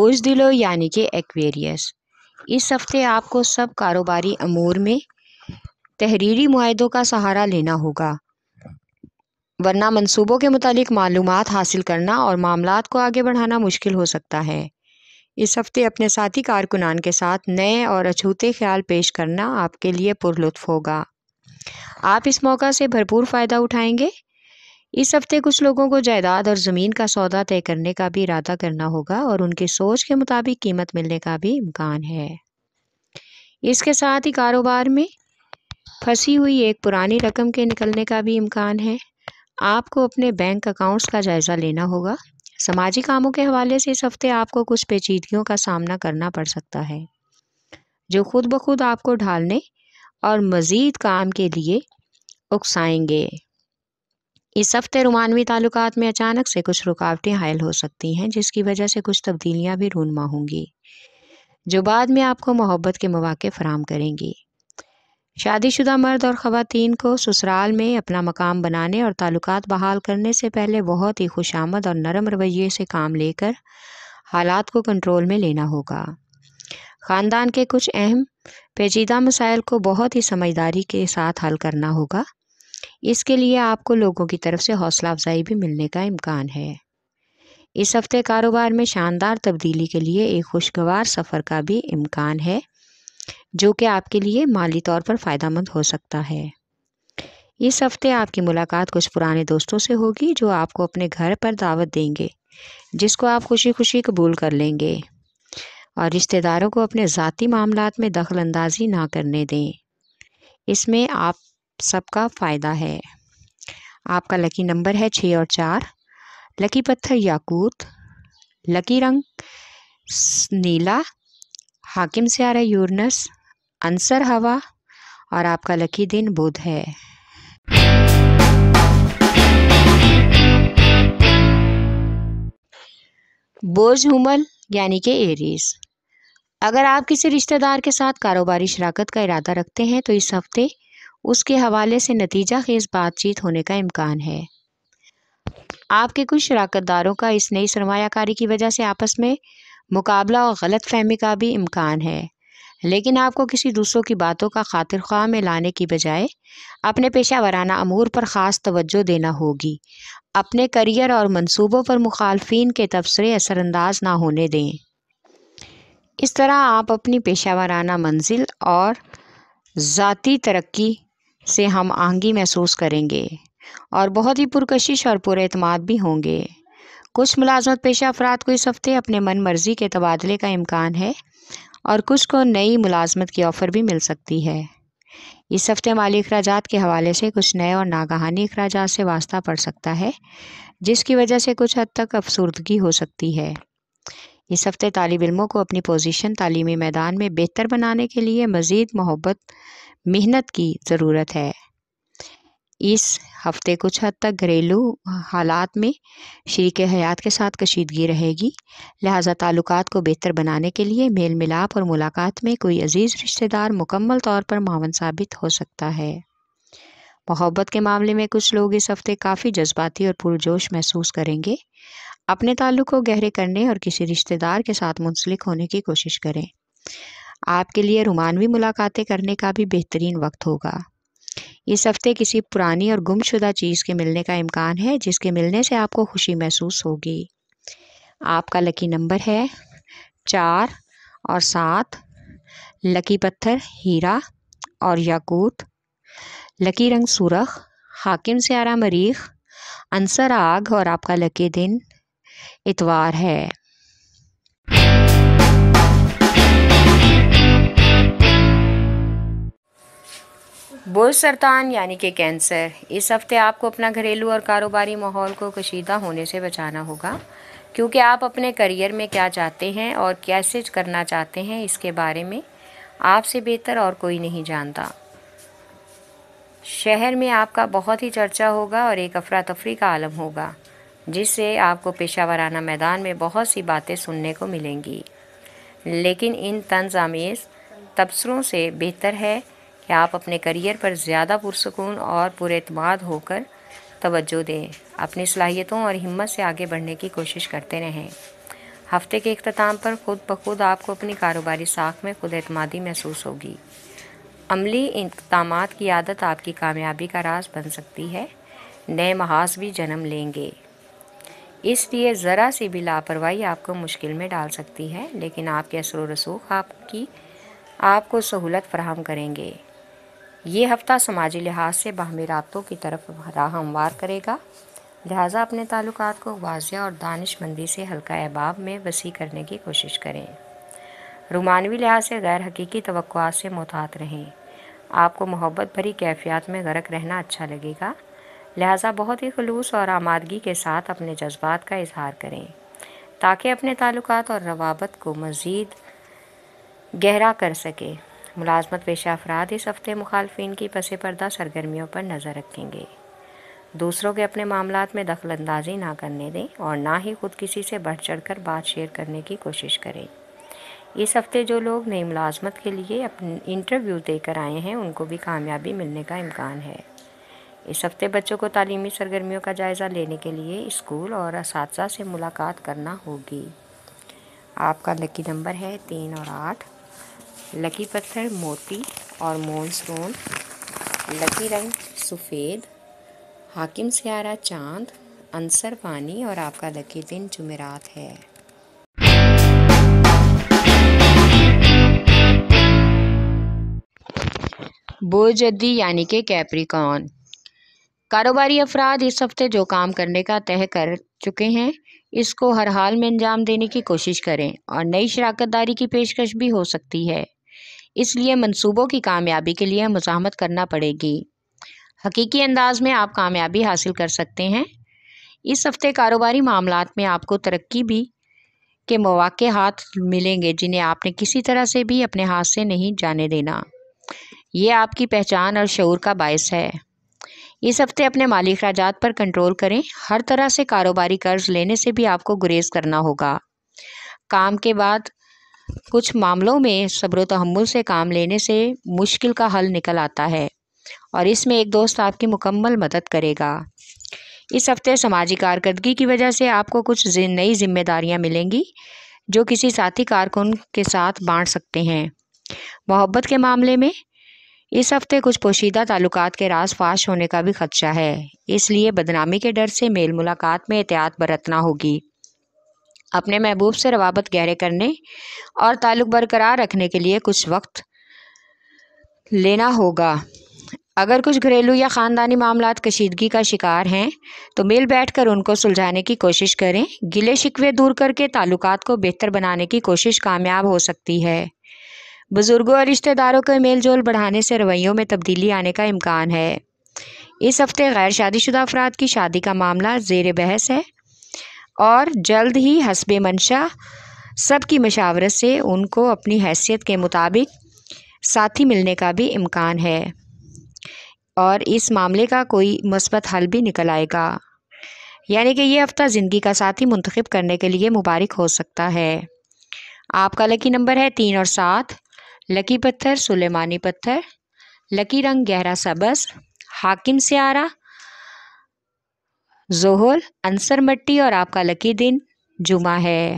بوجھ دلو یعنی کہ ایکویریس، اس ہفتے آپ کو سب کاروباری امور میں تحریری معاہدوں کا سہارا لینا ہوگا، ورنہ منصوبوں کے متعلق معلومات حاصل کرنا اور معاملات کو آگے بڑھانا مشکل ہو سکتا ہے۔ اس ہفتے اپنے ساتھی کارکنان کے ساتھ نئے اور اچھوتے خیال پیش کرنا آپ کے لیے پرلطف ہوگا۔ آپ اس موقع سے بھرپور فائدہ اٹھائیں گے۔ اس ہفتے کچھ لوگوں کو جائیداد اور زمین کا سودا طے کرنے کا بھی ارادہ کرنا ہوگا اور ان کی سوچ کے مطابق قیمت ملنے کا بھی امکان ہے۔ اس کے ساتھ ہی کاروبار میں پھنسی ہوئی ایک پرانی رقم کے نکلنے کا بھی امکان ہے۔ آپ کو اپنے بینک اکاؤنٹس کا جائزہ لینا ہوگا۔ سماجی کاموں کے حوالے سے اس ہفتے آپ کو کچھ پیچیدگیوں کا سامنا کرنا پڑ سکتا ہے، جو خود بخود آپ کو ڈھالنے اور مزید کام کے لیے اکسائیں گے۔ اس ہفتے رومانوی تعلقات میں اچانک سے کچھ رکاوٹیں حائل ہو سکتی ہیں، جس کی وجہ سے کچھ تبدیلیاں بھی رونما ہوں گی، جو بعد میں آپ کو محبت کے مواقع فراہم کریں گی۔ شادی شدہ مرد اور خواتین کو سسرال میں اپنا مقام بنانے اور تعلقات بحال کرنے سے پہلے بہت ہی خوشامد اور نرم رویے سے کام لے کر حالات کو کنٹرول میں لینا ہوگا۔ خاندان کے کچھ اہم پیچیدہ مسائل کو بہت ہی سمجھداری کے ساتھ حل کرنا ہوگا۔ اس کے لیے آپ کو لوگوں کی طرف سے حوصلہ افزائی بھی ملنے کا امکان ہے۔ اس ہفتے کاروبار میں شاندار تبدیلی کے لیے ایک خوشگوار سفر کا بھی امکان ہے، جو کہ آپ کے لیے مالی طور پر فائدہ مند ہو سکتا ہے۔ اس ہفتے آپ کی ملاقات کچھ پرانے دوستوں سے ہوگی، جو آپ کو اپنے گھر پر دعوت دیں گے، جس کو آپ خوشی خوشی قبول کر لیں گے، اور رشتہ داروں کو اپنے ذاتی معاملات میں دخل اندازی نہ کرنے دیں۔ اس میں آپ سب کا فائدہ ہے۔ آپ کا لکی نمبر ہے 6 اور 4، لکی پتھر یاقوت، لکی رنگ نیلا، حاکم سیارہ یورنس، عنصر ہوا، اور آپ کا لکی دن بدھ ہے۔ بوجھ حمل یعنی کہ ایریز، اگر آپ کسی رشتہ دار کے ساتھ کاروباری شراکت کا ارادہ رکھتے ہیں تو اس ہفتے اس کے حوالے سے نتیجہ خیز بات چیت ہونے کا امکان ہے۔ آپ کے کچھ شراکت داروں کا اس نئی سرمایہ کاری کی وجہ سے آپس میں مقابلہ اور غلط فہمی کا بھی امکان ہے، لیکن آپ کو کسی دوسروں کی باتوں کا خاطر خواہ میں لانے کی بجائے اپنے پیشہ ورانہ امور پر خاص توجہ دینا ہوگی۔ اپنے کیریئر اور منصوبوں پر مخالفین کے تبصرے اثر انداز نہ ہونے دیں۔ اس طرح آپ اپنی پیشہ ورانہ منزل اور ذاتی ترقی سے ہم آہنگی محسوس کریں گے اور بہت ہی پرکشش اور پر اعتماد بھی ہوں گے۔ کچھ ملازمت پیشہ افراد کو اس ہفتے اپنے من مرضی کے تبادلے کا امکان ہے اور کچھ کو نئی ملازمت کی آفر بھی مل سکتی ہے۔ اس ہفتے مالی اخراجات کے حوالے سے کچھ نئے اور ناگہانی اخراجات سے واسطہ پڑ سکتا ہے، جس کی وجہ سے کچھ حد تک افسردگی ہو سکتی ہے۔ اس ہفتے طالب علموں کو اپنی پوزیشن تعلیمی میدان میں بہتر بنانے کے لیے مزید محنت کی ضرورت ہے۔ اس ہفتے کچھ حد تک گھریلو حالات میں شریک حیات کے ساتھ کشیدگی رہے گی، لہٰذا تعلقات کو بہتر بنانے کے لیے میل ملاپ اور ملاقات میں کوئی عزیز رشتہ دار مکمل طور پر معاون ثابت ہو سکتا ہے۔ محبت کے معاملے میں کچھ لوگ اس ہفتے کافی جذباتی اور پرجوش محسوس کریں گے۔ اپنے تعلق کو گہرے کرنے اور کسی رشتہ دار کے ساتھ منسلک ہونے کی کوشش کریں۔ آپ کے لیے رومانوی ملاقاتیں کرنے کا بھی بہترین وقت ہوگا۔ اس ہفتے کسی پرانی اور گم شدہ چیز کے ملنے کا امکان ہے، جس کے ملنے سے آپ کو خوشی محسوس ہوگی۔ آپ کا لکی نمبر ہے 4 اور 7، لکی پتھر ہیرا اور یاقوت، لکی رنگ سرخ، حاکم سیارہ مریخ، عنصر آگ، اور آپ کا لکی دن اتوار ہے۔ بوجھ سرطان یعنی کہ کینسر، اس ہفتے آپ کو اپنا گھریلو اور کاروباری ماحول کو کشیدہ ہونے سے بچانا ہوگا، کیونکہ آپ اپنے کیریئر میں کیا چاہتے ہیں اور کیسے کرنا چاہتے ہیں اس کے بارے میں آپ سے بہتر اور کوئی نہیں جانتا۔ شہر میں آپ کا بہت ہی چرچا ہوگا اور ایک افراتفری کا عالم ہوگا، جس سے آپ کو پیشہ ورانہ میدان میں بہت سی باتیں سننے کو ملیں گی، لیکن ان طنز آمیز تبصروں سے بہتر ہے کہ آپ اپنے کیریئر پر زیادہ پرسکون اور پر اعتماد ہو کر توجہ دیں۔ اپنی صلاحیتوں اور ہمت سے آگے بڑھنے کی کوشش کرتے رہیں۔ ہفتے کے اختتام پر خود بخود آپ کو اپنی کاروباری ساکھ میں خود اعتمادی محسوس ہوگی۔ عملی اقدامات کی عادت آپ کی کامیابی کا راز بن سکتی ہے۔ نئے محاذ بھی جنم لیں گے، اس لیے ذرا سی بھی لاپرواہی آپ کو مشکل میں ڈال سکتی ہے، لیکن آپ کے اثر و رسوخ آپ کو سہولت فراہم کریں گے۔ یہ ہفتہ سماجی لحاظ سے باہمی رابطوں کی طرف راہ ہموار کرے گا، لہٰذا اپنے تعلقات کو واضح اور دانش مندی سے حلقہ احباب میں وسیع کرنے کی کوشش کریں۔ رومانوی لحاظ سے غیر حقیقی توقعات سے محتاط رہیں۔ آپ کو محبت بھری کیفیات میں غرق رہنا اچھا لگے گا، لہٰذا بہت ہی خلوص اور آمادگی کے ساتھ اپنے جذبات کا اظہار کریں تاکہ اپنے تعلقات اور روابط کو مزید گہرا کر سکیں۔ ملازمت پیشہ افراد اس ہفتے مخالفین کی پس پردہ سرگرمیوں پر نظر رکھیں گے۔ دوسروں کے اپنے معاملات میں دخل اندازی نہ کرنے دیں اور نہ ہی خود کسی سے بڑھ چڑھ کر بات شیئر کرنے کی کوشش کریں۔ اس ہفتے جو لوگ نئی ملازمت کے لیے اپنے انٹرویو دے کر آئے ہیں ان کو بھی کامیابی ملنے کا امکان ہے۔ اس ہفتے بچوں کو تعلیمی سرگرمیوں کا جائزہ لینے کے لیے اسکول اور اساتذہ سے ملاقات کرنا ہوگی۔ آپ کا لکی نمبر ہے 3 اور 8۔ لکی پتھر موتی اور مون سٹون۔ لکی رنگ سفید۔ حاکم سیارہ چاند، عنصر پانی اور آپ کا لکی دن جمعرات ہے۔ برج جدی یعنی کہ کیپریکارن، کاروباری افراد اس ہفتے جو کام کرنے کا طے کر چکے ہیں اس کو ہر حال میں انجام دینے کی کوشش کریں اور نئی شراکت داری کی پیشکش بھی ہو سکتی ہے، اس لیے منصوبوں کی کامیابی کے لیے مزاحمت کرنا پڑے گی۔ حقیقی انداز میں آپ کامیابی حاصل کر سکتے ہیں۔ اس ہفتے کاروباری معاملات میں آپ کو ترقی بھی کے مواقع ہاتھ ملیں گے جنہیں آپ نے کسی طرح سے بھی اپنے ہاتھ سے نہیں جانے دینا۔ یہ آپ کی پہچان اور شعور کا باعث ہے۔ اس ہفتے اپنے مالی اخراجات پر کنٹرول کریں۔ ہر طرح سے کاروباری قرض لینے سے بھی آپ کو گریز کرنا ہوگا۔ کام کے بعد کچھ معاملوں میں صبر و تحمل سے کام لینے سے مشکل کا حل نکل آتا ہے اور اس میں ایک دوست آپ کی مکمل مدد کرے گا۔ اس ہفتے سماجی کارکردگی کی وجہ سے آپ کو کچھ نئی ذمہ داریاں ملیں گی جو کسی ساتھی کارکن کے ساتھ بانٹ سکتے ہیں۔ محبت کے معاملے میں اس ہفتے کچھ پوشیدہ تعلقات کے راز فاش ہونے کا بھی خدشہ ہے، اس لیے بدنامی کے ڈر سے میل ملاقات میں احتیاط برتنا ہوگی۔ اپنے محبوب سے روابط گہرے کرنے اور تعلق برقرار رکھنے کے لیے کچھ وقت لینا ہوگا۔ اگر کچھ گھریلو یا خاندانی معاملات کشیدگی کا شکار ہیں تو مل بیٹھ کر ان کو سلجھانے کی کوشش کریں۔ گلے شکوے دور کر کے تعلقات کو بہتر بنانے کی کوشش کامیاب ہو سکتی ہے۔ بزرگوں اور رشتہ داروں کے میل جول بڑھانے سے رویوں میں تبدیلی آنے کا امکان ہے۔ اس ہفتے غیر شادی شدہ افراد کی شادی کا معاملہ زیر بحث ہے اور جلد ہی حسب منشا سب کی مشاورت سے ان کو اپنی حیثیت کے مطابق ساتھی ملنے کا بھی امکان ہے اور اس معاملے کا کوئی مثبت حل بھی نکل آئے گا، یعنی کہ یہ ہفتہ زندگی کا ساتھی منتخب کرنے کے لیے مبارک ہو سکتا ہے۔ آپ کا لکی نمبر ہے 3 اور 7۔ لکی پتھر سلیمانی پتھر۔ لکی رنگ گہرا سبز۔ حاکم سیارہ زحل، عنصر مٹی اور آپ کا لکی دن جمعہ ہے۔